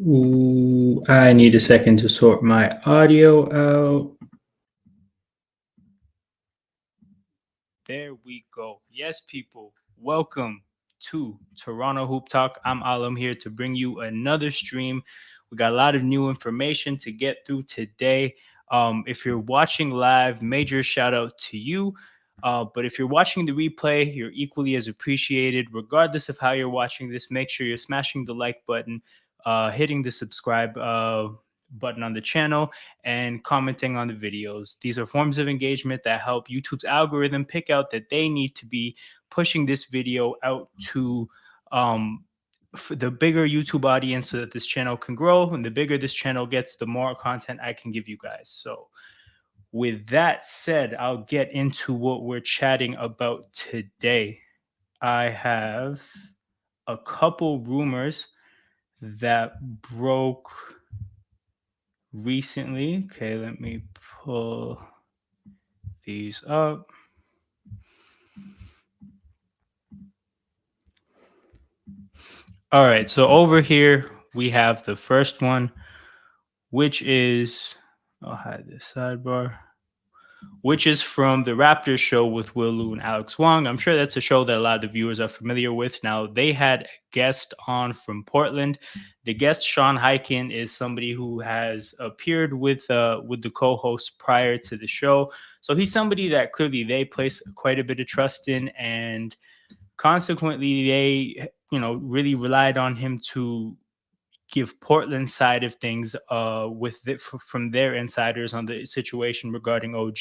Ooh, I need a second to sort my audio out. There we go. Yes, people, welcome to Toronto Hoop Talk. I'm Alam here to bring you another stream. We got a lot of new information to get through today. If you're watching live, major shout out to you. But if you're watching the replay, you're equally as appreciated. Regardless of how you're watching this, make sure you're smashing the like button, hitting the subscribe button on the channel, and commenting on the videos. These are forms of engagement that help YouTube's algorithm pick out that they need to be pushing this video out to for the bigger YouTube audience so that this channel can grow. And the bigger this channel gets, the more content I can give you guys. So, with that said, I'll get into what we're chatting about today. I have a couple rumors that broke recently. Okay, let me pull these up. All right, so over here we have the first one, which is, I'll hide this sidebar, which is from the Raptors show with Will Liu and Alex Wong. I'm sure that's a show that a lot of the viewers are familiar with. Now, they had a guest on from Portland. The guest, Sean Hyken, is somebody who has appeared with the co-host prior to the show. So he's somebody that clearly they place quite a bit of trust in, and consequently, they really relied on him to give Portland's side of things from their insiders on the situation regarding OG.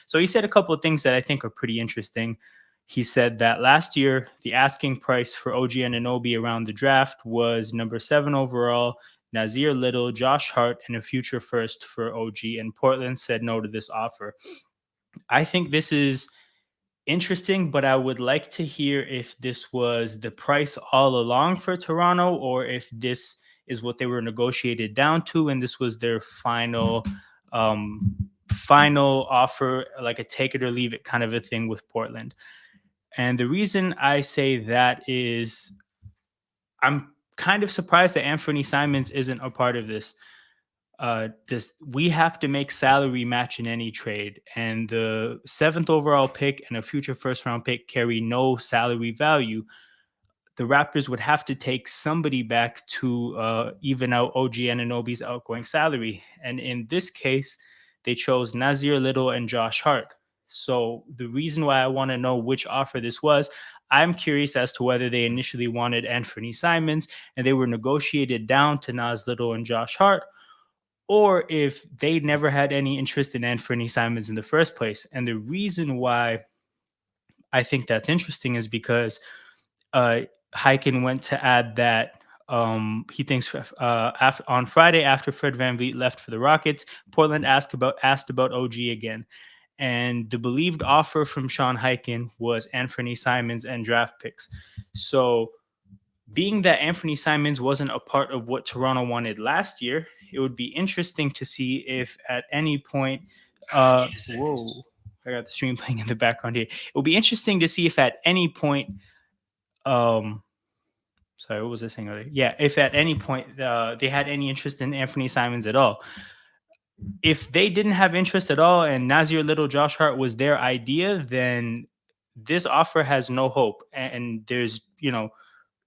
So he said a couple of things that I think are pretty interesting. He said that last year, the asking price for OG and Anunoby around the draft was number 7 overall, Nazir Little, Josh Hart, and a future first for OG. And Portland said no to this offer. I think this is interesting, but I would like to hear if this was the price all along for Toronto, or if this is what they were negotiated down to, and this was their final offer, like a take it or leave it kind of a thing with Portland. And the reason I say that is I'm kind of surprised that Anthony Simons isn't a part of this. We have to make salary match in any trade, and the 7th overall pick and a future first round pick carry no salary value. The Raptors would have to take somebody back to even out OG Anunoby's outgoing salary, and in this case, they chose Nazir Little and Josh Hart. So the reason why I want to know which offer this was, I'm curious as to whether they initially wanted Anthony Simons and they were negotiated down to Nas Little and Josh Hart, or if they never had any interest in Anthony Simons in the first place. And the reason why I think that's interesting is because uh, Hyken went to add that he thinks on Friday after Fred VanVleet left for the Rockets, Portland asked about OG again. And the believed offer from Sean Hyken was Anthony Simons and draft picks. So being that Anthony Simons wasn't a part of what Toronto wanted last year, it would be interesting to see if at any point, whoa, I got the stream playing in the background here. It would be interesting to see if at any point, sorry, what was I saying earlier? Yeah, if at any point they had any interest in Anthony Simons at all. If they didn't have interest at all and Nazir Little, Josh Hart was their idea, then this offer has no hope. And there's,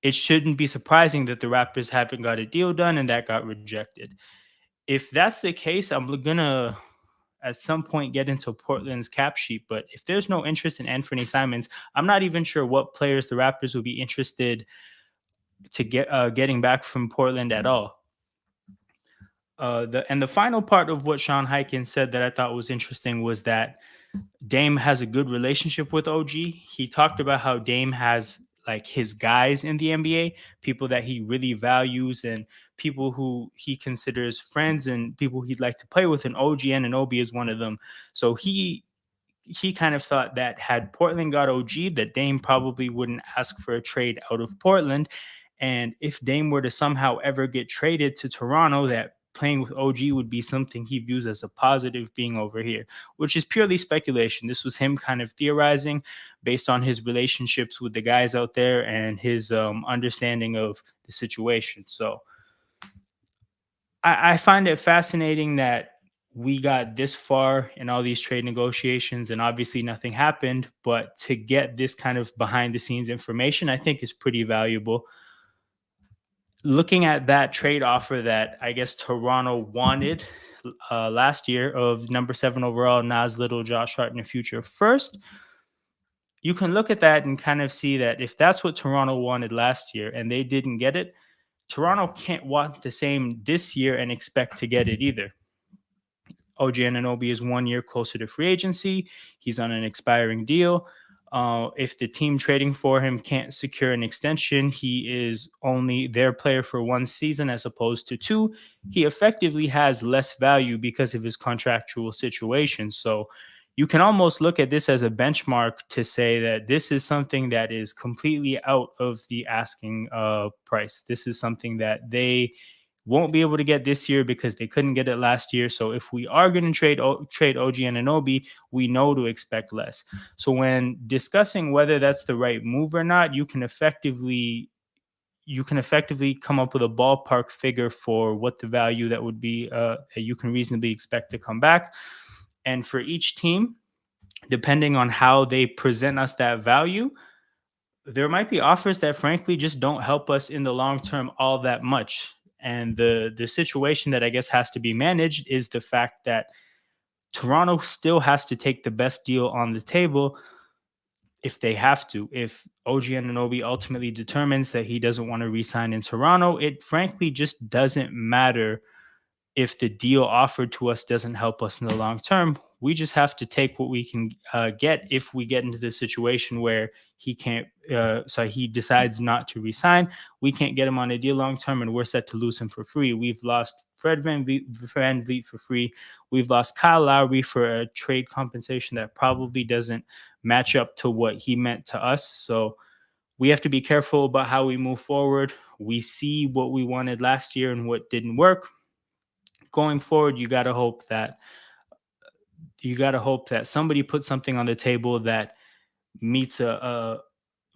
it shouldn't be surprising that the Raptors haven't got a deal done and that got rejected. If that's the case, I'm gonna at some point get into Portland's cap sheet. But if there's no interest in Anthony Simons, I'm not even sure what players the Raptors would be interested to getting back from Portland at all. The final part of what Sean Hyken said that I thought was interesting was that Dame has a good relationship with OG. He talked about how Dame has like his guys in the NBA, people that he really values and people who he considers friends and people he'd like to play with. And OG Anunoby is one of them. So he kind of thought that had Portland got OG, that Dame probably wouldn't ask for a trade out of Portland. And if Dame were to somehow ever get traded to Toronto, that playing with OG would be something he views as a positive being over here, which is purely speculation. This was him kind of theorizing based on his relationships with the guys out there and his understanding of the situation. So I find it fascinating that we got this far in all these trade negotiations and obviously nothing happened. But to get this kind of behind the scenes information, I think is pretty valuable. Looking at that trade offer that I guess Toronto wanted last year of number 7 overall, Nas Little, Josh Hart, and a future first, you can look at that and kind of see that if that's what Toronto wanted last year and they didn't get it, Toronto can't want the same this year and expect to get it either. OG Anunoby is 1 year closer to free agency. He's on an expiring deal. If the team trading for him can't secure an extension, he is only their player for 1 season as opposed to 2. He effectively has less value because of his contractual situation. So you can almost look at this as a benchmark to say that this is something that is completely out of the asking price. This is something that they won't be able to get this year because they couldn't get it last year. So if we are going to trade OG and Anunoby, we know to expect less. So when discussing whether that's the right move or not, you can effectively come up with a ballpark figure for what the value that would be you can reasonably expect to come back. And for each team, depending on how they present us that value, there might be offers that frankly just don't help us in the long term all that much. And the situation that I guess has to be managed is the fact that Toronto still has to take the best deal on the table if they have to. If OG Anunoby ultimately determines that he doesn't want to re-sign in Toronto, it frankly just doesn't matter if the deal offered to us doesn't help us in the long term. We just have to take what we can get if we get into the situation where he can't, so he decides not to resign. We can't get him on a deal long term, and we're set to lose him for free. We've lost Fred VanVleet for free. We've lost Kyle Lowry for a trade compensation that probably doesn't match up to what he meant to us. So we have to be careful about how we move forward. We see what we wanted last year and what didn't work. Going forward, you got to hope that somebody puts something on the table that meets a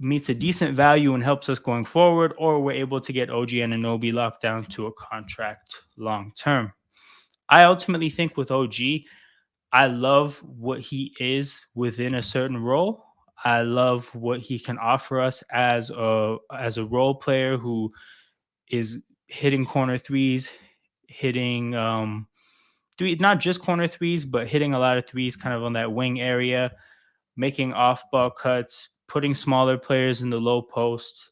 decent value and helps us going forward, or we're able to get OG and Anunoby locked down to a contract long term. I ultimately think with OG, I love what he is within a certain role. I love what he can offer us as a role player who is hitting corner threes, hitting three, not just corner threes, but hitting a lot of threes kind of on that wing area, making off ball cuts, putting smaller players in the low post,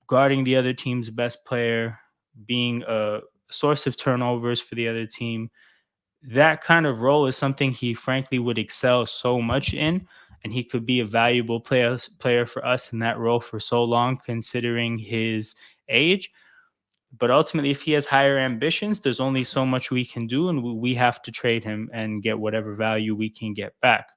guarding the other team's best player, being a source of turnovers for the other team. That kind of role is something he frankly would excel so much in, and he could be a valuable player for us in that role for so long, considering his age. But ultimately, if he has higher ambitions, there's only so much we can do, and we have to trade him and get whatever value we can get back.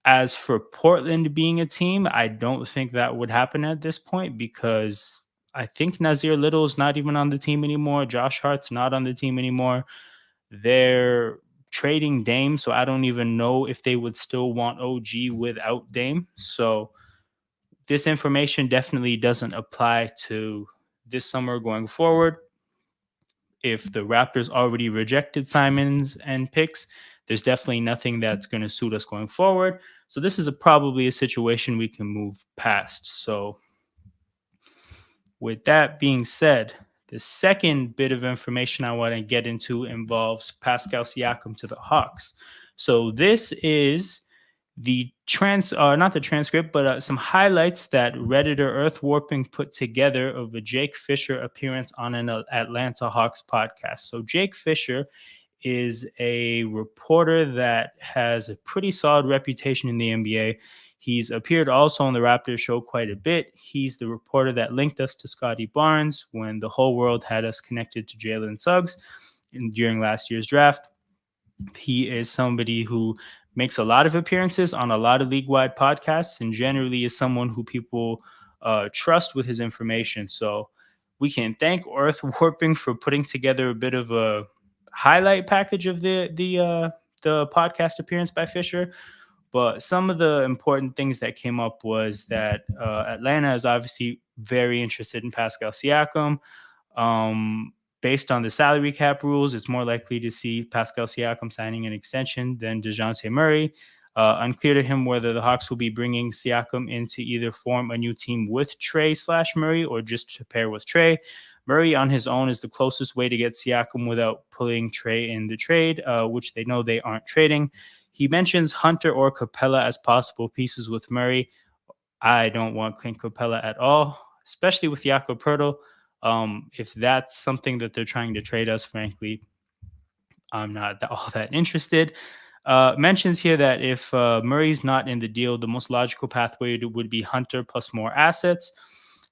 As for Portland being a team, I don't think that would happen at this point because I think Nazir Little is not even on the team anymore. Josh Hart's not on the team anymore. They're trading Dame, so I don't even know if they would still want OG without Dame. So this information definitely doesn't apply to this summer going forward. If the Raptors already rejected Simons and picks, there's definitely nothing that's going to suit us going forward. So this is probably a situation we can move past. So with that being said, the second bit of information I want to get into involves Pascal Siakam to the Hawks. So this is the not the transcript, but some highlights that Redditor Earth Warping put together of a Jake Fisher appearance on an Atlanta Hawks podcast. So Jake Fisher is a reporter that has a pretty solid reputation in the NBA. He's appeared also on the Raptors show quite a bit. He's the reporter that linked us to Scotty Barnes when the whole world had us connected to Jalen Suggs during last year's draft. He is somebody who makes a lot of appearances on a lot of league-wide podcasts and generally is someone who people trust with his information. So we can thank Earth Warping for putting together a bit of a highlight package of the podcast appearance by Fisher. But some of the important things that came up was that Atlanta is obviously very interested in Pascal Siakam. based on the salary cap rules, it's more likely to see Pascal Siakam signing an extension than DeJounte Murray. Unclear to him whether the Hawks will be bringing Siakam in to either form a new team with Trey/Murray or just to pair with Trey. Murray on his own is the closest way to get Siakam without pulling Trey in the trade, which they know they aren't trading. He mentions Hunter or Capella as possible pieces with Murray. I don't want Clint Capella at all, especially with Jakob Poeltl. If that's something that they're trying to trade us, frankly, I'm not all that interested. Mentions here that if Murray's not in the deal, the most logical pathway would be Hunter plus more assets.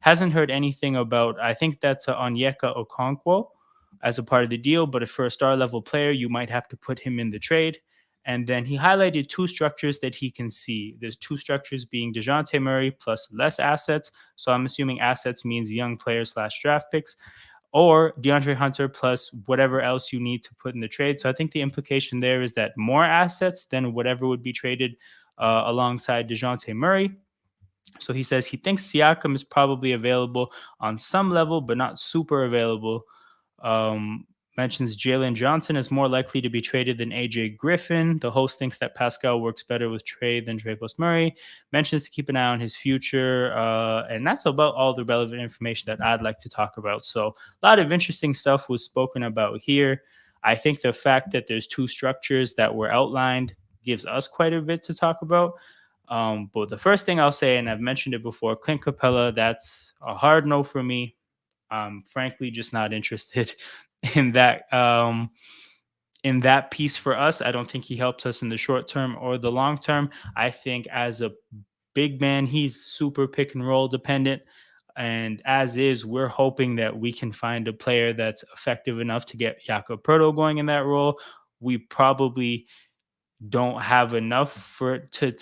Hasn't heard anything about, I think that's Onyeka Okonkwo as a part of the deal, but if for a star level player, you might have to put him in the trade. And then he highlighted two structures that he can see. There's two structures being DeJounte Murray plus less assets. So I'm assuming assets means young players/draft picks, or DeAndre Hunter plus whatever else you need to put in the trade. So I think the implication there is that more assets than whatever would be traded alongside DeJounte Murray. So he says he thinks Siakam is probably available on some level, but not super available. Mentions Jalen Johnson is more likely to be traded than AJ Griffin. The host thinks that Pascal works better with Trey than Trey plus Murray. Mentions to keep an eye on his future. And that's about all the relevant information that I'd like to talk about. So a lot of interesting stuff was spoken about here. I think the fact that there's two structures that were outlined gives us quite a bit to talk about. But the first thing I'll say, and I've mentioned it before, Clint Capella, that's a hard no for me. I'm frankly just not interested in that piece for us. I don't think he helps us in the short term or the long term. I think as a big man, he's super pick and roll dependent. And as is, we're hoping that we can find a player that's effective enough to get Jakob Poeltl going in that role. We probably don't have enough for it to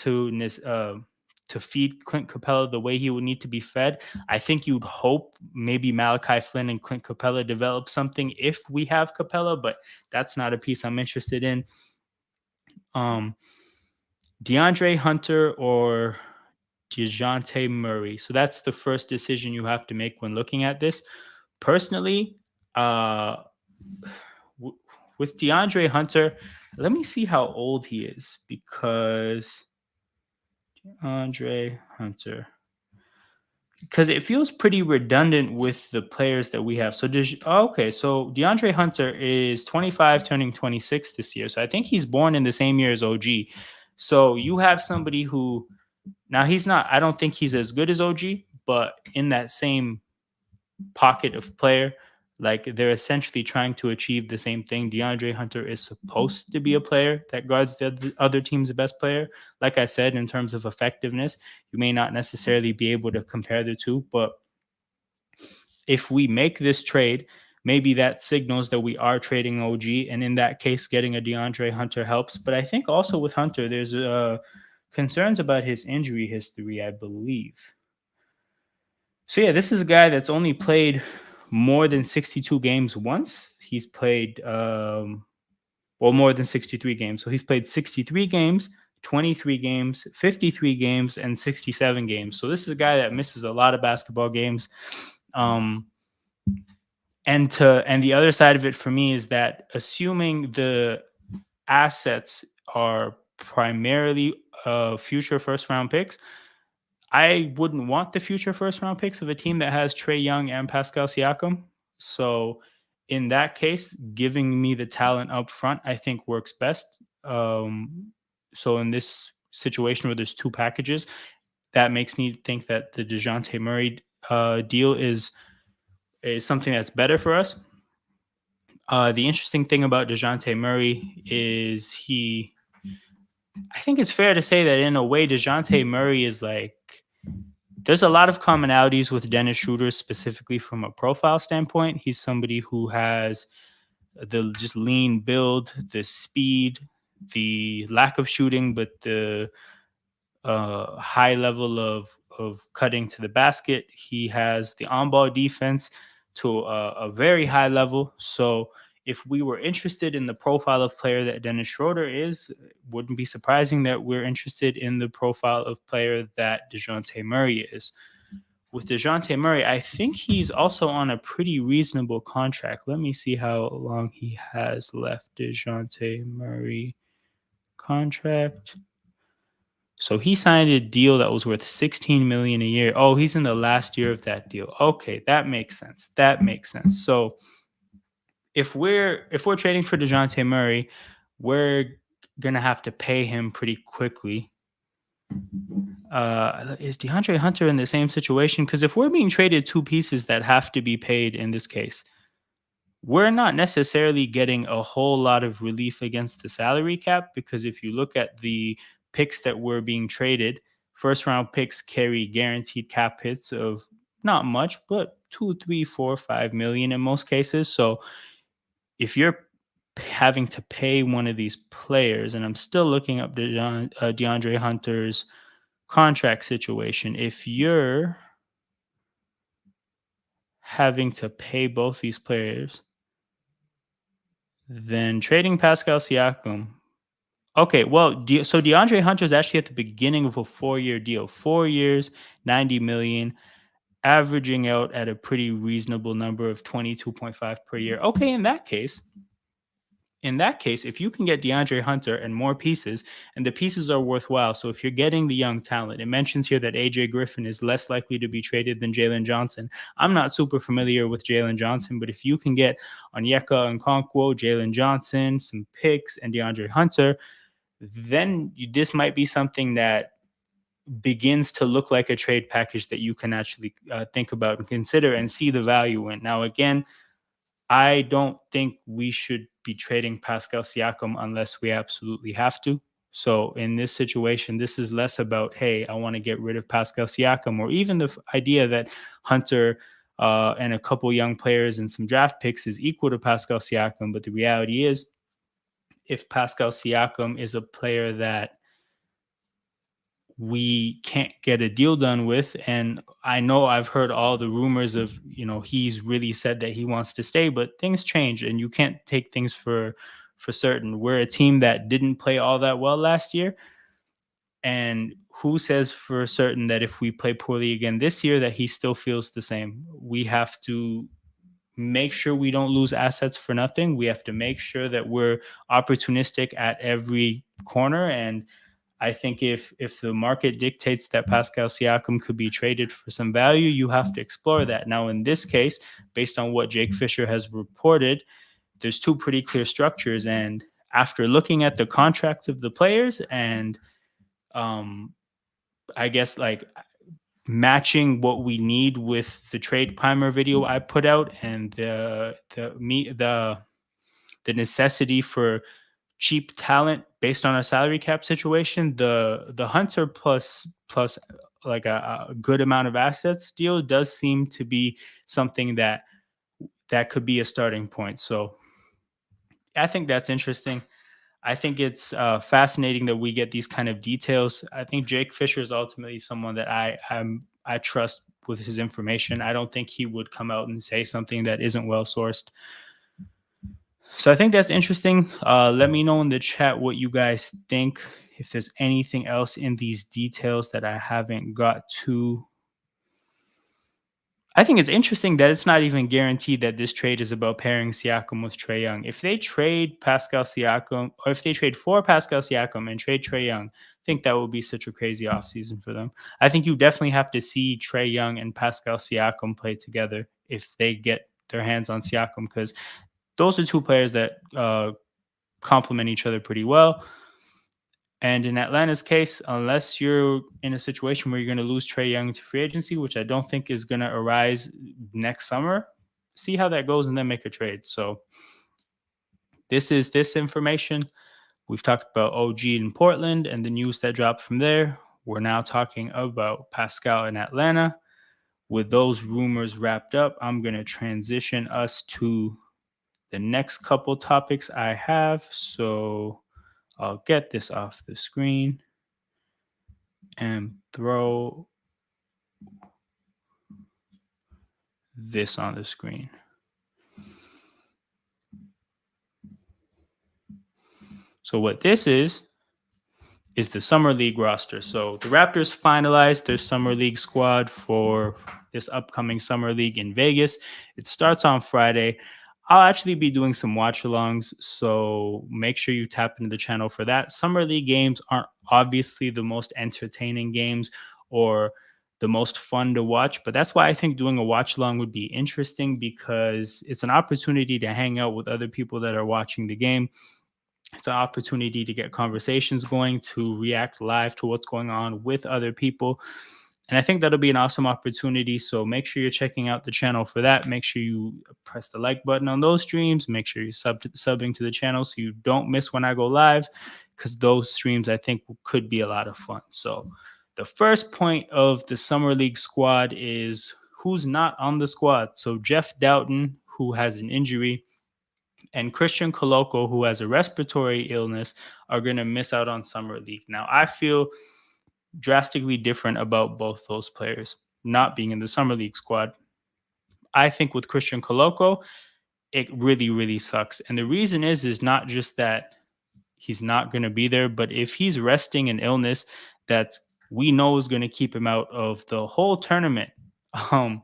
feed Clint Capella the way he would need to be fed. I think you'd hope maybe Malachi Flynn and Clint Capella develop something if we have Capella, but that's not a piece I'm interested in. DeAndre Hunter or DeJounte Murray. So that's the first decision you have to make when looking at this. Personally, with DeAndre Hunter, let me see how old he is, because DeAndre Hunter, because it feels pretty redundant with the players that we have. So so DeAndre Hunter is 25, turning 26 this year. So I think he's born in the same year as OG. So you have somebody who, now he's not, I don't think he's as good as OG, but in that same pocket of player, like they're essentially trying to achieve the same thing. DeAndre Hunter is supposed to be a player that guards the other team's best player. Like I said, in terms of effectiveness, you may not necessarily be able to compare the two, but if we make this trade, maybe that signals that we are trading OG, and in that case, getting a DeAndre Hunter helps. But I think also with Hunter, there's concerns about his injury history, I believe. So yeah, this is a guy that's only played more than 62 games once. He's played more than 63 games. So he's played 63 games, 23 games, 53 games, and 67 games. So this is a guy that misses a lot of basketball games. And the other side of it for me is that, assuming the assets are primarily future first round picks, I wouldn't want the future first round picks of a team that has Trae Young and Pascal Siakam. So in that case, giving me the talent up front, I think works best. So in this situation where there's two packages, that makes me think that the DeJounte Murray deal is something that's better for us. The interesting thing about DeJounte Murray is I think it's fair to say that in a way, DeJounte Murray is like, there's a lot of commonalities with Dennis Schroeder, specifically from a profile standpoint. He's somebody who has the just lean build, the speed, the lack of shooting, but the high level of cutting to the basket. He has the on-ball defense to a very high level. So if we were interested in the profile of player that Dennis Schroeder is, it wouldn't be surprising that we're interested in the profile of player that DeJounte Murray is. with DeJounte Murray, I think he's also on a pretty reasonable contract. Let me see how long he has left. DeJounte Murray contract. So he signed a deal that was worth 16 million a year. Oh, he's in the last year of that deal. Okay, that makes sense. That makes sense. So if we're trading for DeJounte Murray, we're gonna have to pay him pretty quickly. Is DeAndre Hunter in the same situation? Because if we're being traded two pieces that have to be paid in this case, we're not necessarily getting a whole lot of relief against the salary cap. Because if you look at the picks that were being traded, first round picks carry guaranteed cap hits of not much, but 2, 3, 4, 5 million in most cases. So if you're having to pay one of these players, and I'm still looking up DeAndre Hunter's contract situation, if you're having to pay both these players, then trading Pascal Siakam. Okay, well, so DeAndre Hunter is actually at the beginning of a 4-year deal, 4 years, 90 million, averaging out at a pretty reasonable number of 22.5 per year. Okay, in that case, if you can get DeAndre Hunter and more pieces, and the pieces are worthwhile, so if you're getting the young talent, it mentions here that AJ Griffin is less likely to be traded than Jalen Johnson. I'm not super familiar with Jalen Johnson, but if you can get Onyeka and Okonkwo, Jalen Johnson, some picks, and DeAndre Hunter, then this might be something that begins to look like a trade package that you can actually think about and consider and see the value in. Now, again, I don't think we should be trading Pascal Siakam unless we absolutely have to. So in this situation, this is less about, hey, I want to get rid of Pascal Siakam, or even the idea that Hunter and a couple young players and some draft picks is equal to Pascal Siakam. But the reality is, if Pascal Siakam is a player that we can't get a deal done with, and I know I've heard all the rumors of, he's really said that he wants to stay, but things change and you can't take things for certain. We're a team that didn't play all that well last year, and who says for certain that if we play poorly again this year that he still feels the same? We have to make sure we don't lose assets for nothing. We have to make sure that we're opportunistic at every corner. And I think if the market dictates that Pascal Siakam could be traded for some value, you have to explore that. Now, in this case, based on what Jake Fisher has reported, there's two pretty clear structures. And after looking at the contracts of the players and I guess like matching what we need with the trade primer video I put out and the necessity for cheap talent based on our salary cap situation, the Hunter plus like a good amount of assets deal does seem to be something that could be a starting point. So I think that's interesting. I think it's fascinating that we get these kind of details. I think Jake Fisher is ultimately someone that I trust with his information. I don't think he would come out and say something that isn't well sourced. So I think that's interesting. Let me know in the chat what you guys think. If there's anything else in these details that I haven't got to. I think it's interesting that it's not even guaranteed that this trade is about pairing Siakam with Trae Young. If they trade Pascal Siakam, or if they trade for Pascal Siakam and trade Trae Young, I think that would be such a crazy offseason for them. I think you definitely have to see Trae Young and Pascal Siakam play together if they get their hands on Siakam, because those are two players that complement each other pretty well. And in Atlanta's case, unless you're in a situation where you're going to lose Trae Young to free agency, which I don't think is going to arise next summer, see how that goes and then make a trade. So this is this information. We've talked about OG in Portland and the news that dropped from there. We're now talking about Pascal in Atlanta. With those rumors wrapped up, I'm going to transition us to the next couple topics I have. So I'll get this off the screen and throw this on the screen. So what this is is the summer league roster. So the Raptors finalized their summer league squad for this upcoming summer league in Vegas. It starts on Friday. I'll actually be doing some watch alongs, so make sure you tap into the channel for that. Summer league games aren't obviously the most entertaining games or the most fun to watch, but that's why I think doing a watch along would be interesting, because it's an opportunity to hang out with other people that are watching the game. It's an opportunity to get conversations going, to react live to what's going on with other people. And I think that'll be an awesome opportunity. So make sure you're checking out the channel for that. Make sure you press the like button on those streams. Make sure you're subbing to the channel so you don't miss when I go live, because those streams I think could be a lot of fun. So the first point of the Summer League squad is who's not on the squad. So Jeff Doughton, who has an injury, and Christian Coloco, who has a respiratory illness, are going to miss out on Summer League. Now, I feel drastically different about both those players not being in the Summer League squad. I think with Christian Coloco, it really, really sucks. And the reason is not just that he's not going to be there, but if he's resting an illness that we know is going to keep him out of the whole tournament, um,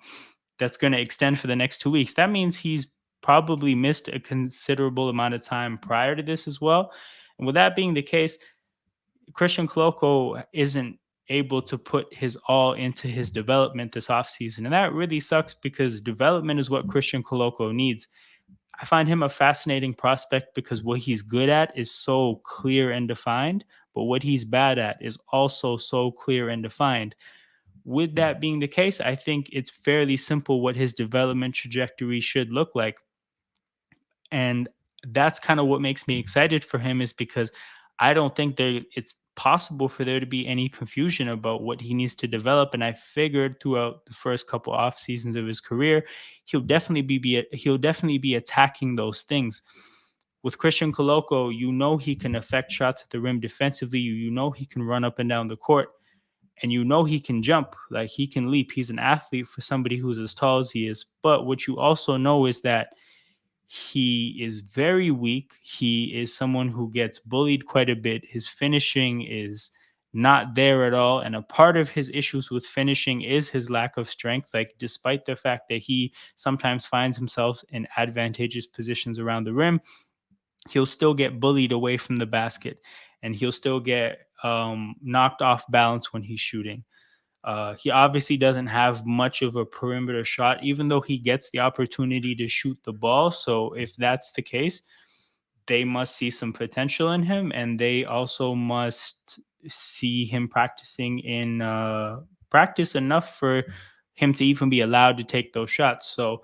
that's going to extend for the next 2 weeks, that means he's probably missed a considerable amount of time prior to this as well. And with that being the case, Christian Coloco isn't able to put his all into his development this offseason. And that really sucks, because development is what Christian Coloco needs. I find him a fascinating prospect because what he's good at is so clear and defined, but what he's bad at is also so clear and defined. With that being the case, I think it's fairly simple what his development trajectory should look like. And that's kind of what makes me excited for him, is because I don't think it's possible for there to be any confusion about what he needs to develop. And I figured throughout the first couple off seasons of his career, he'll definitely be attacking those things. With Christian Coloco, you know he can affect shots at the rim defensively. You know he can run up and down the court, and you know he can jump, like he can leap. He's an athlete for somebody who's as tall as he is. But what you also know is that he is very weak. He is someone who gets bullied quite a bit. His finishing is not there at all. And a part of his issues with finishing is his lack of strength. Like, despite the fact that he sometimes finds himself in advantageous positions around the rim, he'll still get bullied away from the basket, and he'll still get knocked off balance when he's shooting. He obviously doesn't have much of a perimeter shot, even though he gets the opportunity to shoot the ball. So if that's the case, they must see some potential in him, and they also must see him practicing in practice enough for him to even be allowed to take those shots. So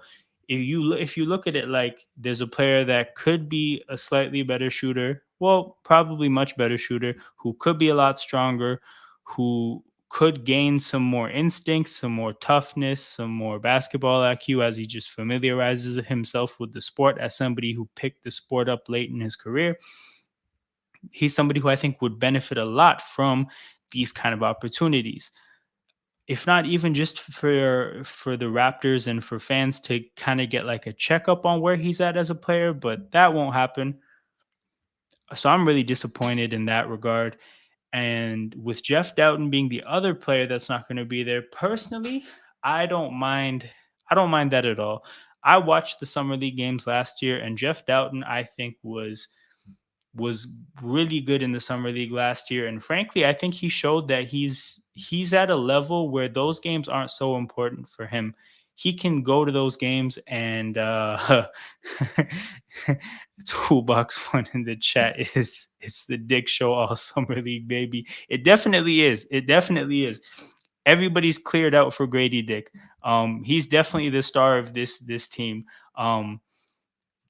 if you look at it like there's a player that could be a slightly better shooter, well, probably much better shooter, who could be a lot stronger, who could gain some more instinct, some more toughness, some more basketball IQ as he just familiarizes himself with the sport, as somebody who picked the sport up late in his career. He's somebody who I think would benefit a lot from these kind of opportunities. If not even just for the Raptors and for fans to kind of get like a checkup on where he's at as a player, but that won't happen. So I'm really disappointed in that regard. And with Jeff Doughton being the other player that's not going to be there, personally, I don't mind. I don't mind that at all. I watched the summer league games last year, and Jeff Doughton, I think, was really good in the summer league last year. And frankly, I think he showed that he's at a level where those games aren't so important for him. He can go to those games and Toolbox One in the chat is it's the dick show all summer league, baby. It definitely is. It definitely is. Everybody's cleared out for Grady Dick. He's definitely the star of this team.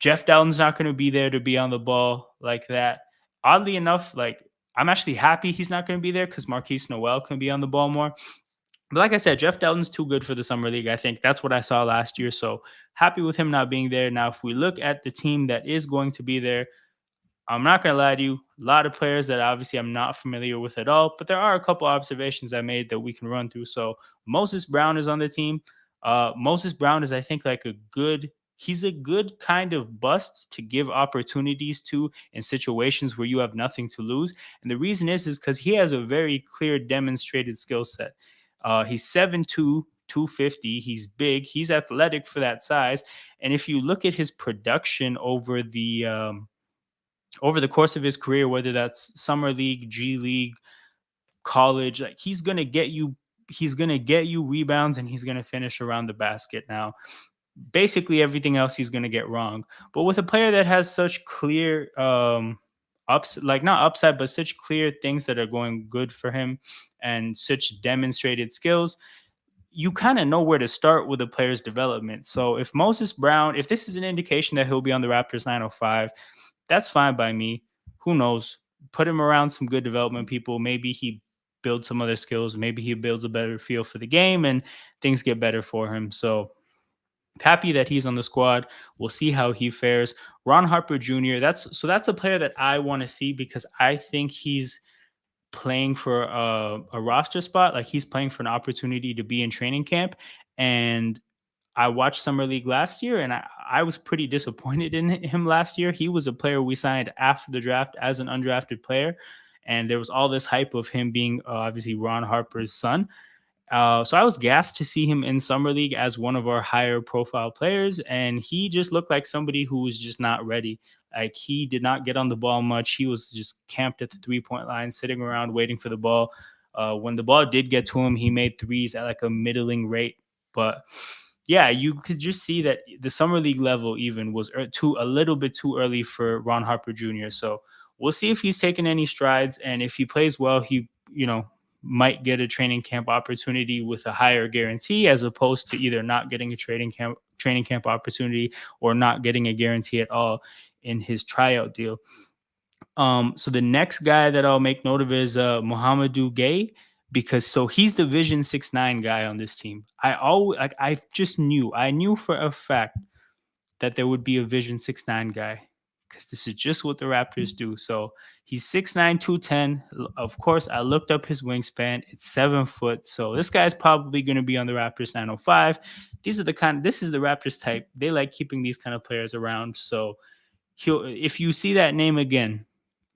Jeff Dowden's not going to be there to be on the ball like that. Oddly enough, like, I'm actually happy he's not going to be there because Marquise Noel can be on the ball more. But like I said, Jeff Dowden's too good for the summer league. I think that's what I saw last year. So happy with him not being there. Now, if we look at the team that is going to be there, I'm not going to lie to you. A lot of players that obviously I'm not familiar with at all, but there are a couple observations I made that we can run through. So Moses Brown is on the team. Moses Brown is, I think, like a good he's a good kind of bust to give opportunities to in situations where you have nothing to lose. And the reason is because he has a very clear demonstrated skill set. He's 7'2", 250. He's big. He's athletic for that size. And if you look at his production over the course of his career, whether that's summer league, G League, college, like he's gonna get you rebounds and he's gonna finish around the basket. Now, basically everything else he's gonna get wrong. But with a player that has such clear ups, like not upside, but such clear things that are going good for him and such demonstrated skills, you kind of know where to start with a player's development. So if Moses Brown, if this is an indication that he'll be on the Raptors 905, that's fine by me. Who knows? Put him around some good development people. Maybe he builds some other skills. Maybe he builds a better feel for the game and things get better for him. So happy that he's on the squad. We'll see how he fares. Ron Harper Jr. That's a player that I want to see because I think he's playing for a roster spot. Like he's playing for an opportunity to be in training camp. And I watched Summer League last year, and I was pretty disappointed in him last year. He was a player we signed after the draft as an undrafted player, and there was all this hype of him being obviously Ron Harper's son. So I was gassed to see him in Summer League as one of our higher profile players, and he just looked like somebody who was just not ready. Like he did not get on the ball much. He was just camped at the 3-point line, sitting around waiting for the ball. When the ball did get to him, he made threes at like a middling rate. But yeah, you could just see that the Summer League level even was a little bit too early for Ron Harper Jr. So we'll see if he's taken any strides, and if he plays well, he might get a training camp opportunity with a higher guarantee as opposed to either not getting a training camp opportunity or not getting a guarantee at all in his tryout deal. So the next guy that I'll make note of is Mohamedou Gay, because he's the Vision 6'9" guy on this team. I knew for a fact that there would be a Vision 6'9" guy because this is just what the Raptors do. So he's 6'9", 210. Of course, I looked up his wingspan. It's 7 foot. So this guy's probably going to be on the Raptors 905. This is the Raptors type. They like keeping these kind of players around. So if you see that name again,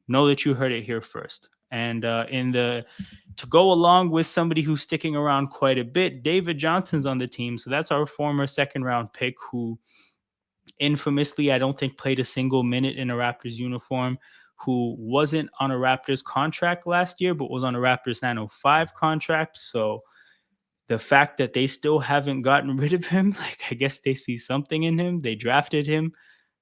know that you heard it here first. And to go along with somebody who's sticking around quite a bit, David Johnson's on the team. So that's our former second round pick who infamously, I don't think played a single minute in a Raptors uniform, who wasn't on a Raptors contract last year, but was on a Raptors 905 contract. So the fact that they still haven't gotten rid of him, like I guess they see something in him. They drafted him.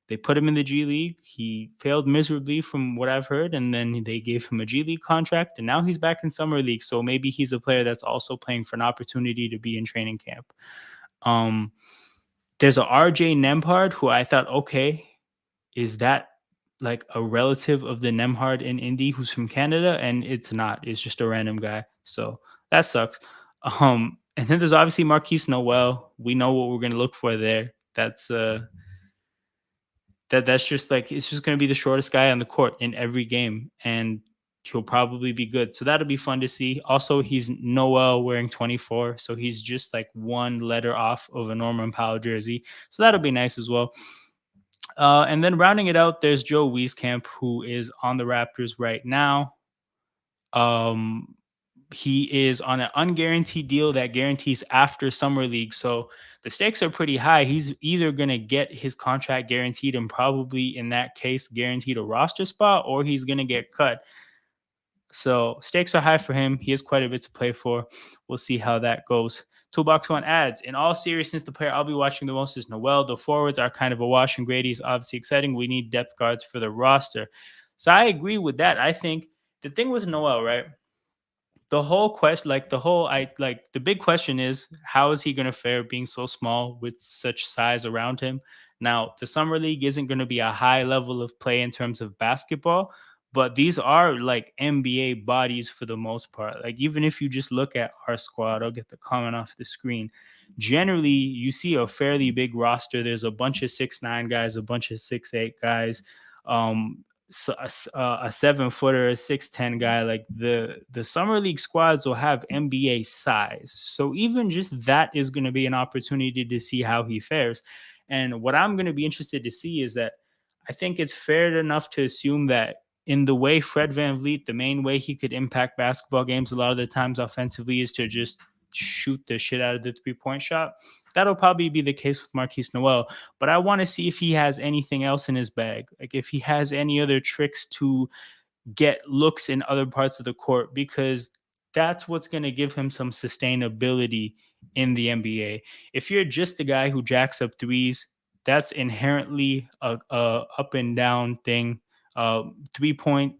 They put him in the G League. He failed miserably from what I've heard. And then they gave him a G League contract. And now he's back in Summer League. So maybe he's a player that's also playing for an opportunity to be in training camp. There's a RJ Nembhard who I thought, okay, is that like a relative of the Nembhard in Indy who's from Canada? And it's not. It's just a random guy. So that sucks. And then there's obviously Marquise Noel. We know what we're going to look for there. That's just like, it's just going to be the shortest guy on the court in every game, and he'll probably be good. So that'll be fun to see. Also, he's Noel wearing 24, so he's just like one letter off of a Norman Powell jersey. So that'll be nice as well. And then rounding it out, there's Joe Wieskamp, who is on the Raptors right now. He is on an unguaranteed deal that guarantees after Summer League. So the stakes are pretty high. He's either going to get his contract guaranteed and probably in that case guaranteed a roster spot, or he's going to get cut. So stakes are high for him. He has quite a bit to play for. We'll see how that goes. Toolbox One adds, in all seriousness, the player I'll be watching the most is Noel. The forwards are kind of a wash, and Grady is obviously exciting. We need depth guards for the roster. So I agree with that. I think the thing with Noel, right? The whole question, the big question is, how is he going to fare being so small with such size around him? Now, the Summer League isn't going to be a high level of play in terms of basketball, but these are like NBA bodies for the most part. Like, even if you just look at our squad, I'll get the comment off the screen. Generally, you see a fairly big roster. There's a bunch of 6'9" guys, a bunch of 6'8" guys. So a 7-footer, a 6'10" guy. Like the Summer League squads will have NBA size. So even just that is going to be an opportunity to see how he fares. And what I'm going to be interested to see is that I think it's fair enough to assume that in the way Fred Van Vliet, the main way he could impact basketball games a lot of the times offensively is to just shoot the shit out of the 3-point shot. That'll probably be the case with Marquise Noel. But I want to see if he has anything else in his bag. Like if he has any other tricks to get looks in other parts of the court, because that's what's going to give him some sustainability in the NBA. If you're just a guy who jacks up threes, that's inherently a up and down thing. 3 point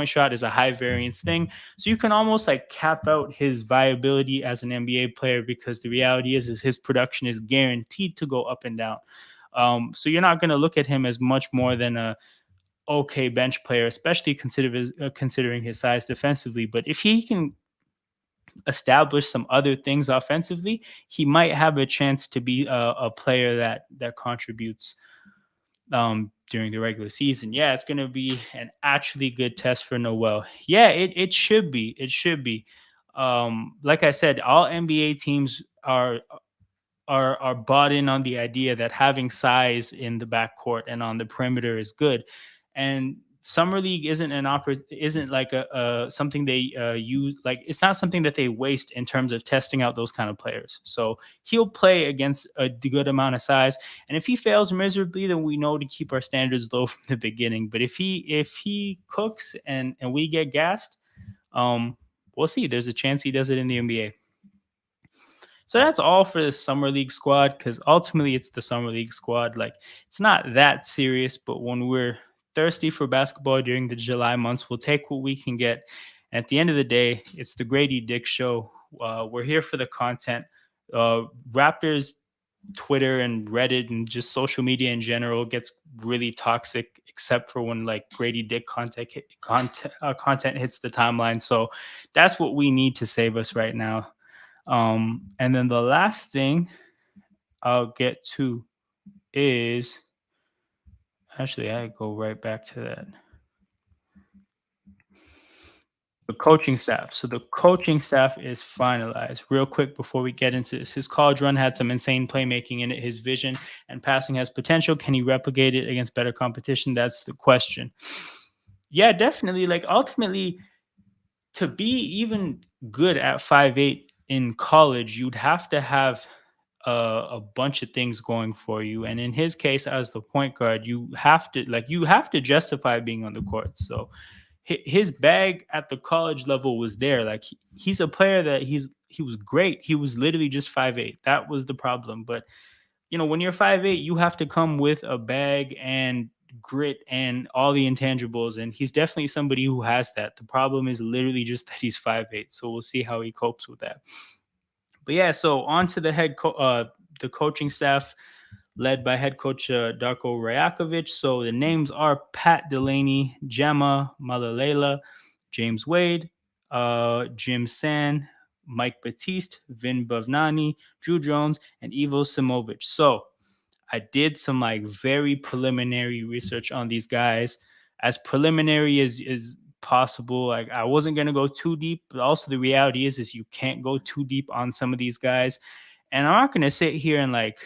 shot is a high variance thing, so you can almost like cap out his viability as an NBA player, because the reality is his production is guaranteed to go up and down. So you're not going to look at him as much more than a okay bench player, especially considering his size defensively. But if he can establish some other things offensively, he might have a chance to be a player that contributes during the regular season. Yeah, it's going to be an actually good test for Noel. Yeah, it should be. It should be. Like I said, all NBA teams are bought in on the idea that having size in the backcourt and on the perimeter is good. And summer league isn't like a something they use, like it's not something that they waste in terms of testing out those kind of players. So he'll play against a good amount of size, and if he fails miserably, then we know to keep our standards low from the beginning. But if he cooks and we get gassed, we'll see. There's a chance he does it in the NBA. So that's all for the summer league squad, because ultimately it's the summer league squad. Like it's not that serious, but when we're thirsty for basketball during the July months, we'll take what we can get. And at the end of the day, it's the Grady Dick Show. We're here for the content. Raptors Twitter and Reddit and just social media in general gets really toxic, except for when like Grady Dick content hits the timeline. So that's what we need to save us right now. And then the last thing I'll get to is actually, I go right back to that. The coaching staff. So the coaching staff is finalized. Real quick before we get into this, his college run had some insane playmaking in it. His vision and passing has potential. Can he replicate it against better competition? That's the question. Yeah, definitely. Like ultimately, to be even good at 5'8" in college, you'd have to have a bunch of things going for you. And in his case, as the point guard, you have to justify being on the court. So his bag at the college level was there. Like he's a player that he was great. He was literally just 5'8". That was the problem. But when you're 5'8", you have to come with a bag and grit and all the intangibles, and he's definitely somebody who has that. The problem is literally just that he's 5'8", so we'll see how he copes with that. But yeah, so on to the coaching staff led by head coach Darko Rajakovic. So the names are Pat Delaney, Gemma Malalela, James Wade, Jim San, Mike Batiste, Vin Bavnani, Drew Jones, and Ivo Simovic. So I did some like very preliminary research on these guys, as preliminary as is possible. Like I wasn't gonna go too deep, but also the reality is you can't go too deep on some of these guys. And I'm not gonna sit here and like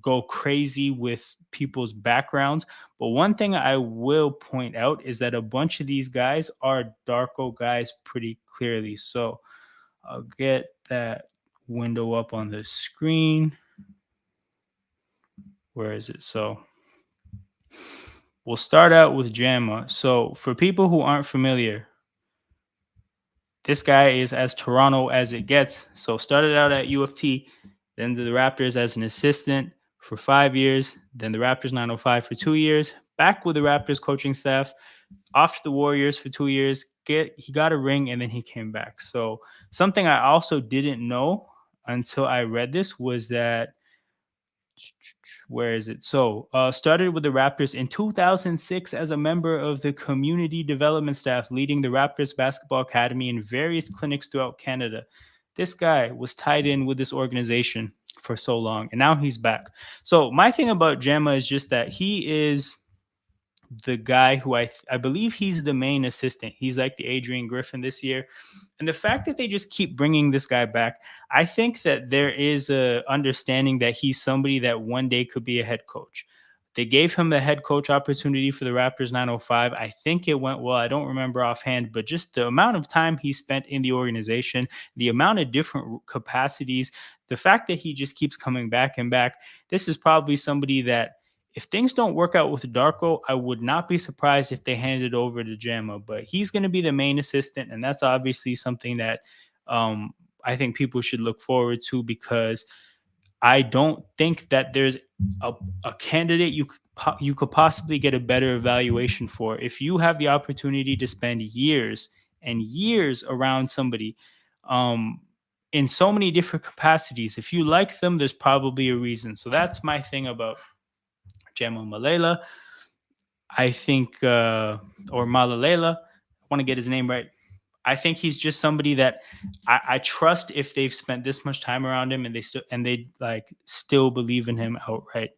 go crazy with people's backgrounds. But one thing I will point out is that a bunch of these guys are Darko guys pretty clearly. So I'll get that window up on the screen. Where is it? So we'll start out with Jamma. So for people who aren't familiar, this guy is as Toronto as it gets. So started out at U of T, then the Raptors as an assistant for 5 years, then the Raptors 905 for 2 years, back with the Raptors coaching staff, off to the Warriors for 2 years. He got a ring and then he came back. So something I also didn't know until I read this was that, where is it? So started with the Raptors in 2006 as a member of the community development staff, leading the Raptors basketball academy in various clinics throughout Canada. This guy was tied in with this organization for so long, and now he's back. So my thing about Gemma is just that he is the guy who I believe he's the main assistant. He's like the Adrian Griffin this year. And the fact that they just keep bringing this guy back, I think that there is a understanding that he's somebody that one day could be a head coach. They gave him the head coach opportunity for the Raptors 905. I think it went well. I don't remember offhand, but just the amount of time he spent in the organization, the amount of different capacities, the fact that he just keeps coming back and back. This is probably somebody that, if things don't work out with Darko, I would not be surprised if they hand it over to Jamma. But he's going to be the main assistant, and that's obviously something that um, I think people should look forward to, because I don't think that there's a, a candidate you could possibly get a better evaluation for if you have the opportunity to spend years and years around somebody um, in so many different capacities. If you like them, there's probably a reason. So that's my thing about Gemma Malela. I think, or Malalela, I want to get his name right. I think he's just somebody that I trust if they've spent this much time around him and they like still believe in him outright.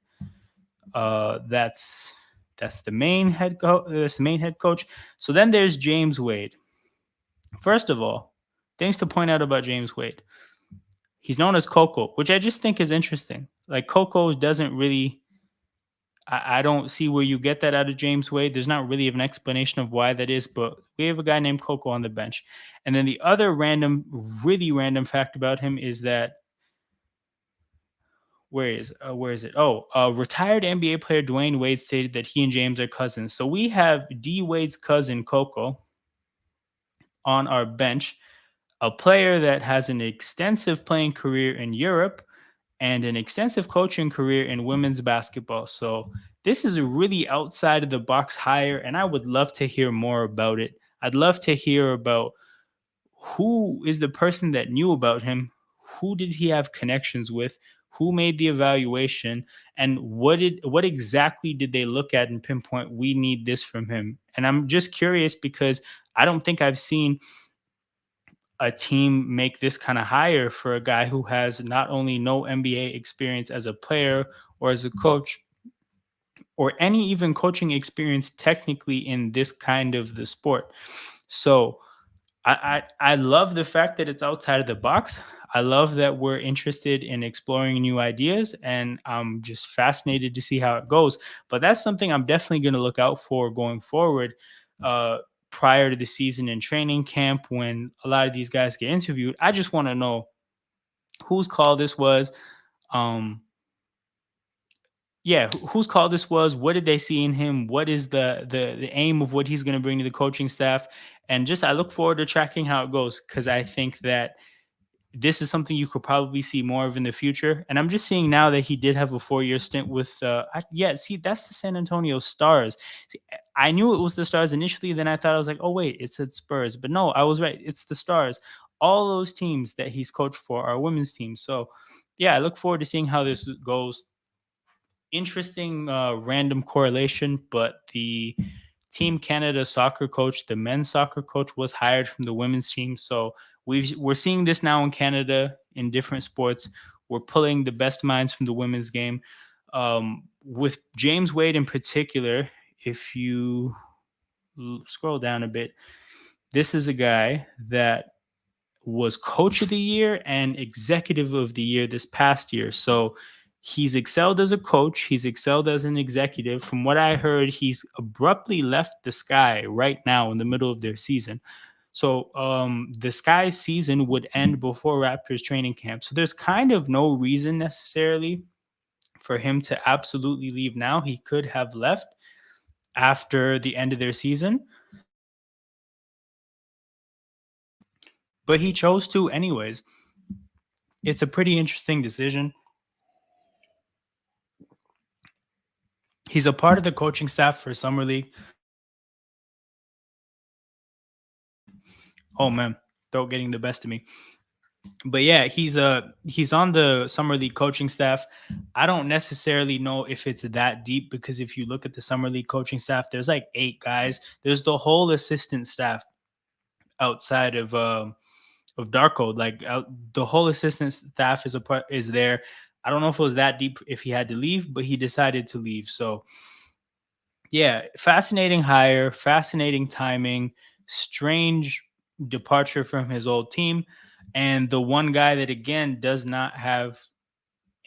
That's the main head coach. So then there's James Wade. First of all, things to point out about James Wade. He's known as Coco, which I just think is interesting. Like Coco doesn't really I don't see where you get that out of James Wade. There's not really an explanation of why that is, but we have a guy named Coco on the bench. And then the other really random fact about him is that where is it? Oh, retired NBA player Dwayne Wade stated that he and James are cousins. So we have D Wade's cousin Coco on our bench, a player that has an extensive playing career in Europe and an extensive coaching career in women's basketball. So this is a really outside of the box hire, and I would love to hear more about it. I'd love to hear about who is the person that knew about him, who did he have connections with, who made the evaluation, and what exactly did they look at and pinpoint we need this from him. And I'm just curious because I don't think I've seen a team make this kind of hire for a guy who has not only no NBA experience as a player or as a coach, or any even coaching experience technically in this kind of the sport. So I love the fact that it's outside of the box. I love that we're interested in exploring new ideas, and I'm just fascinated to see how it goes. But that's something I'm definitely going to look out for going forward. Uh, Prior to the season and training camp, when a lot of these guys get interviewed, I just want to know whose call this was. Um, yeah, whose call this was. What did they see in him? What is the aim of what he's going to bring to the coaching staff? And just I look forward to tracking how it goes, because I think that this is something you could probably see more of in the future. And I'm just seeing now that he did have a 4-year stint with, yeah, see, that's the San Antonio Stars. See, I knew it was the Stars initially. Then I thought, I was like, oh, wait, it said Spurs. But no, I was right. It's the Stars. All those teams that he's coached for are women's teams. So, yeah, I look forward to seeing how this goes. Interesting random correlation, but the Team Canada soccer coach, the men's soccer coach, was hired from the women's team. So we're seeing this now in Canada in different sports. We're pulling the best minds from the women's game. With James Wade in particular, if you scroll down a bit, this is a guy that was coach of the year and executive of the year this past year. So he's excelled as a coach. He's excelled as an executive. From what I heard, he's abruptly left the Sky right now in the middle of their season. So the Sky season would end before Raptors training camp. So there's kind of no reason necessarily for him to absolutely leave now. He could have left after the end of their season, but he chose to anyways. It's a pretty interesting decision. He's a part of the coaching staff for Summer League. Oh man, throat getting the best of me. But yeah, he's on the Summer League coaching staff. I don't necessarily know if it's that deep, because if you look at the Summer League coaching staff, there's like 8 guys. There's the whole assistant staff outside of Darko. Like the whole assistant staff is there. I don't know if it was that deep if he had to leave, but he decided to leave. So Yeah, fascinating hire, fascinating timing, strange departure from his old team, and the one guy that again does not have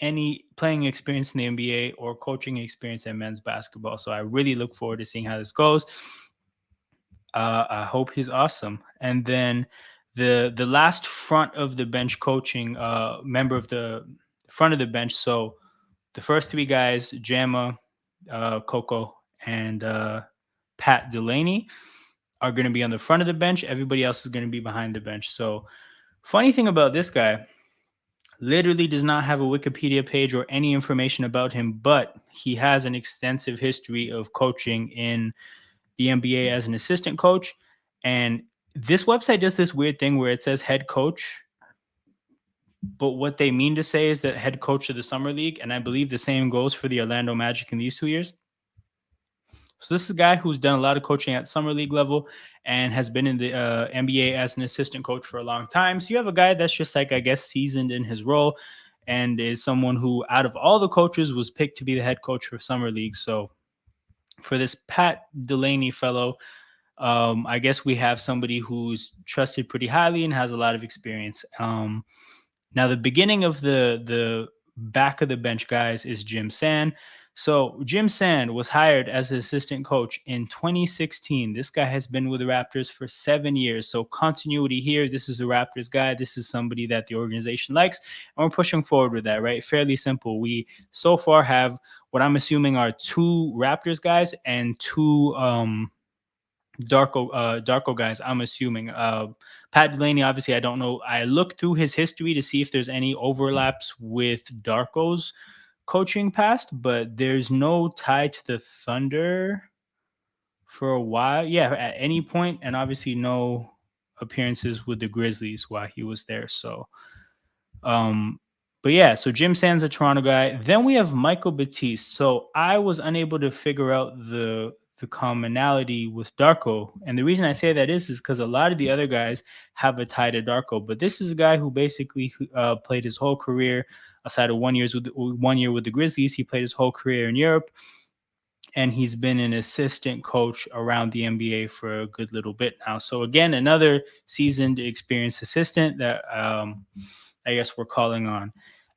any playing experience in the NBA or coaching experience in men's basketball. So I really look forward to seeing how this goes. I hope he's awesome. And then the last front of the bench coaching member of the front of the bench. So the first three guys, Jama, Coco, and Pat Delaney, are going to be on the front of the bench. Everybody else is going to be behind the bench. So funny thing about this guy, literally does not have a Wikipedia page or any information about him, but he has an extensive history of coaching in the NBA as an assistant coach. And this website does this weird thing where it says head coach, but what they mean to say is that head coach of the summer league. And I believe the same goes for the Orlando Magic in these 2 years. So this is a guy who's done a lot of coaching at summer league level and has been in the NBA as an assistant coach for a long time. So you have a guy that's just like, I guess, seasoned in his role and is someone who, out of all the coaches, was picked to be the head coach for summer league. So for this Pat Delaney fellow, I guess we have somebody who's trusted pretty highly and has a lot of experience. Now, the beginning of the back of the bench guys is Jim Sand. So Jim Sand was hired as an assistant coach in 2016. This guy has been with the Raptors for 7 years. So continuity here. This is the Raptors guy. This is somebody that the organization likes, and we're pushing forward with that. Right? Fairly simple. We so far have what I'm assuming are two Raptors guys and two Darko guys, I'm assuming. Pat Delaney, obviously, I don't know. I looked through his history to see if there's any overlaps with Darko's coaching past, but there's no tie to the Thunder for a while. Yeah, at any point, and obviously no appearances with the Grizzlies while he was there. So um, but yeah, so Jim Sand's a Toronto guy. Then we have Michael Batiste. So I was unable to figure out the commonality with Darko, and the reason I say that is because a lot of the other guys have a tie to Darko, but this is a guy who basically played his whole career aside of 1 year with the Grizzlies. He played his whole career in Europe, and he's been an assistant coach around the NBA for a good little bit now. So again, another seasoned, experienced assistant that I guess we're calling on.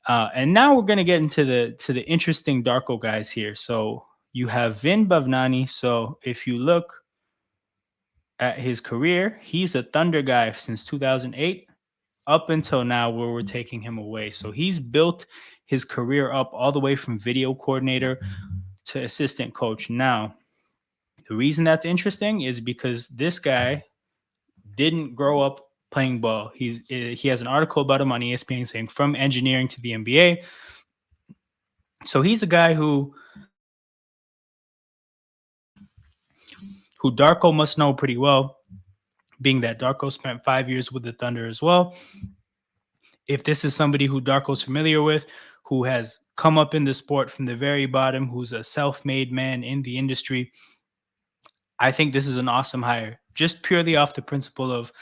And now we're going to get into the interesting Darko guys here. So you have Vin Bavnani. So if you look at his career, he's a Thunder guy since 2008 up until now, where we're taking him away. So he's built his career up all the way from video coordinator to assistant coach. Now, the reason that's interesting is because this guy didn't grow up playing ball. He has an article about him on ESPN saying from engineering to the NBA. So he's a guy who Darko must know pretty well, being that Darko spent 5 years with the Thunder as well. If this is somebody who Darko's familiar with, who has come up in the sport from the very bottom, who's a self-made man in the industry, I think this is an awesome hire. Just purely off the principle of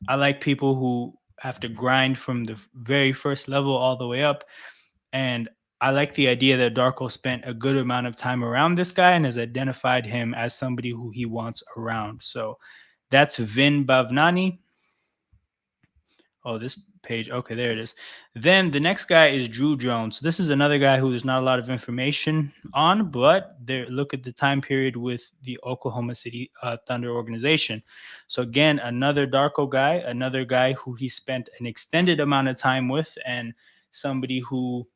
I like people who have to grind from the very first level all the way up. And I like the idea that Darko spent a good amount of time around this guy and has identified him as somebody who he wants around. So that's Vin Bavnani. Oh, this page. Okay, there it is. Then the next guy is Drew Jones. So this is another guy who there's not a lot of information on, but there, look at the time period with the Oklahoma City Thunder organization. So again, another Darko guy, another guy who he spent an extended amount of time with, and somebody who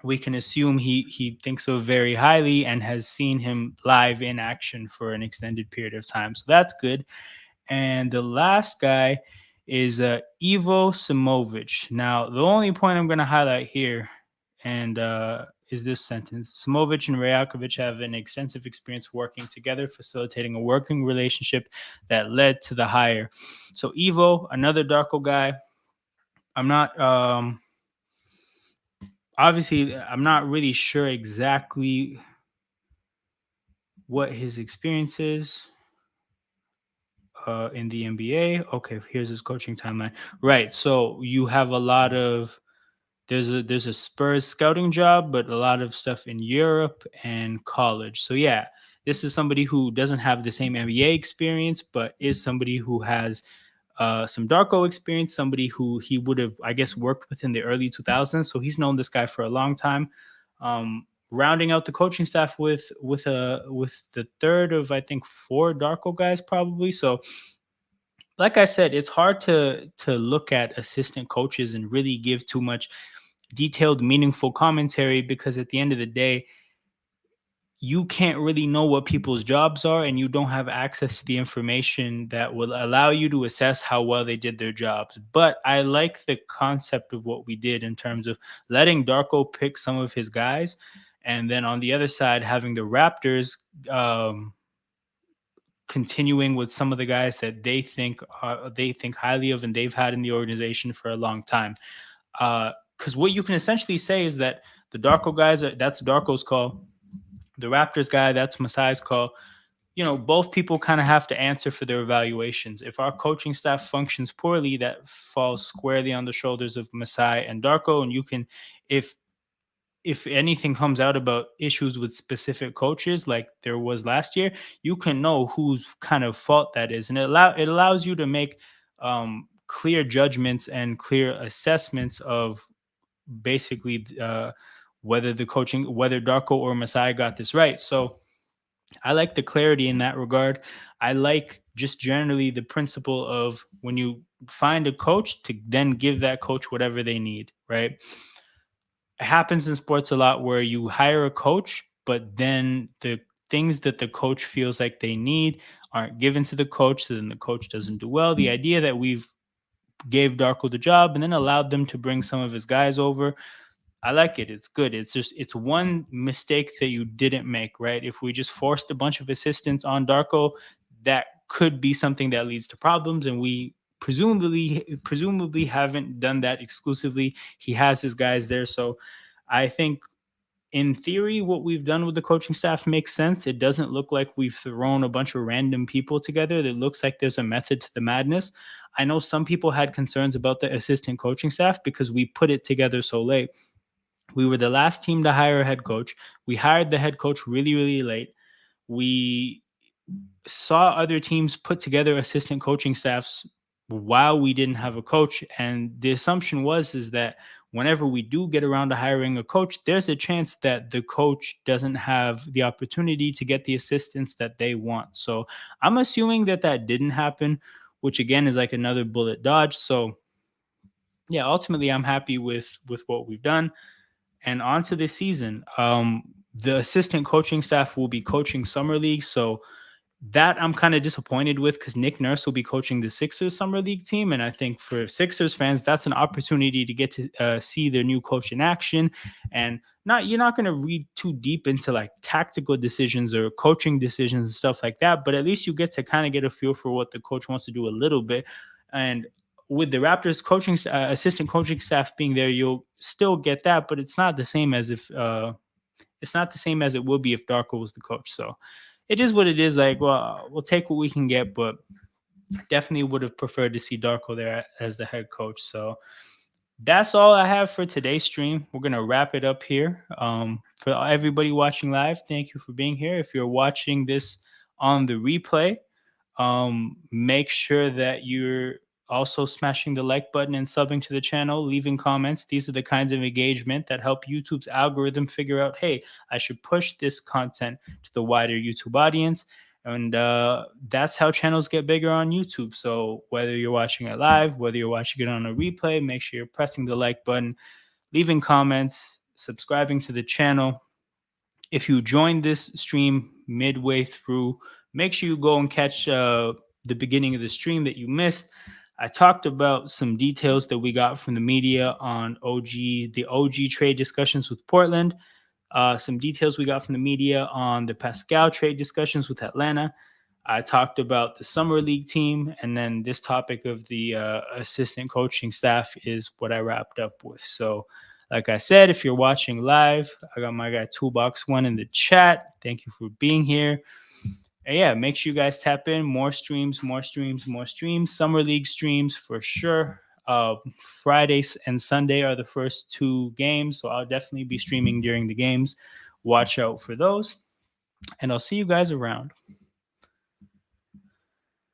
we can assume he thinks of very highly and has seen him live in action for an extended period of time. So that's good. And the last guy is Ivo Simovic. Now, the only point I'm going to highlight here and is this sentence. Simovic and Rajakovic have an extensive experience working together, facilitating a working relationship that led to the hire. So Ivo, another Darko guy. I'm not obviously I'm not really sure exactly what his experience is in the NBA. Okay, here's his coaching timeline. Right. So you have a lot of there's a Spurs scouting job, but a lot of stuff in Europe and college. So yeah, This is somebody who doesn't have the same NBA experience, but is somebody who has some Darko experience, somebody who he would have, I guess, worked with in the early 2000s. So he's known this guy for a long time. Rounding out the coaching staff with the third of, I think, four Darko guys probably. So like I said, it's hard to look at assistant coaches and really give too much detailed, meaningful commentary, because at the end of the day, you can't really know what people's jobs are, and you don't have access to the information that will allow you to assess how well they did their jobs. But I like the concept of what we did in terms of letting Darko pick some of his guys, and then on the other side having the Raptors continuing with some of the guys that they think highly of and they've had in the organization for a long time. Because what you can essentially say is that the Darko guys that's Darko's call, the Raptors guy, that's Masai's call. You know, both people kind of have to answer for their evaluations. If our coaching staff functions poorly, that falls squarely on the shoulders of Masai and Darko. And you can, if anything comes out about issues with specific coaches like there was last year, you can know whose kind of fault that is, and it allows you to make clear judgments and clear assessments of basically whether Darko or Masai got this right. So I like the clarity in that regard. I like just generally the principle of when you find a coach to then give that coach whatever they need, right? It happens in sports a lot where you hire a coach, but then the things that the coach feels like they need aren't given to the coach, so then the coach doesn't do well. The idea that we've gave Darko the job and then allowed them to bring some of his guys over, I like it. It's good. It's just it's one mistake that you didn't make, right? If we just forced a bunch of assistants on Darko, that could be something that leads to problems, and we presumably haven't done that exclusively. He has his guys there, so I think in theory what we've done with the coaching staff makes sense. It doesn't look like we've thrown a bunch of random people together. It looks like there's a method to the madness. I know some people had concerns about the assistant coaching staff because we put it together so late. We were the last team to hire a head coach. We hired the head coach really, really late. We saw other teams put together assistant coaching staffs while we didn't have a coach. And the assumption is that whenever we do get around to hiring a coach, there's a chance that the coach doesn't have the opportunity to get the assistance that they want. So I'm assuming that that didn't happen, which again is like another bullet dodge. So yeah, ultimately I'm happy with what we've done. And on to this season. The assistant coaching staff will be coaching summer league, so that I'm kind of disappointed with because Nick Nurse will be coaching the Sixers summer league team, and I think for Sixers fans, that's an opportunity to get to see their new coach in action. And you're not going to read too deep into like tactical decisions or coaching decisions and stuff like that, but at least you get to kind of get a feel for what the coach wants to do a little bit. And with the Raptors coaching assistant coaching staff being there, you'll still get that, but it's not the same as if it's not the same as it will be if Darko was the coach. So it is what it is. Like, well, we'll take what we can get, but definitely would have preferred to see Darko there as the head coach. So that's all I have for today's stream. We're gonna wrap it up here. For everybody watching live, thank you for being here. If you're watching this on the replay, make sure that you're also smashing the like button and subbing to the channel, leaving comments. These are the kinds of engagement that help YouTube's algorithm figure out, hey, I should push this content to the wider YouTube audience. And that's how channels get bigger on YouTube. So whether you're watching it live, whether you're watching it on a replay, make sure you're pressing the like button, leaving comments, subscribing to the channel. If you joined this stream midway through, make sure you go and catch the beginning of the stream that you missed. I talked about some details that we got from the media on the OG trade discussions with Portland. Some details we got from the media on the Pascal trade discussions with Atlanta. I talked about the summer league team, and then this topic of the assistant coaching staff is what I wrapped up with. So, like I said, if you're watching live, I got my guy Toolbox One in the chat. Thank you for being here. And yeah, make sure you guys tap in. More streams, more streams, more streams. Summer league streams for sure. Fridays and Sunday are the first two games, so I'll definitely be streaming during the games. Watch out for those. and I'll see you guys around.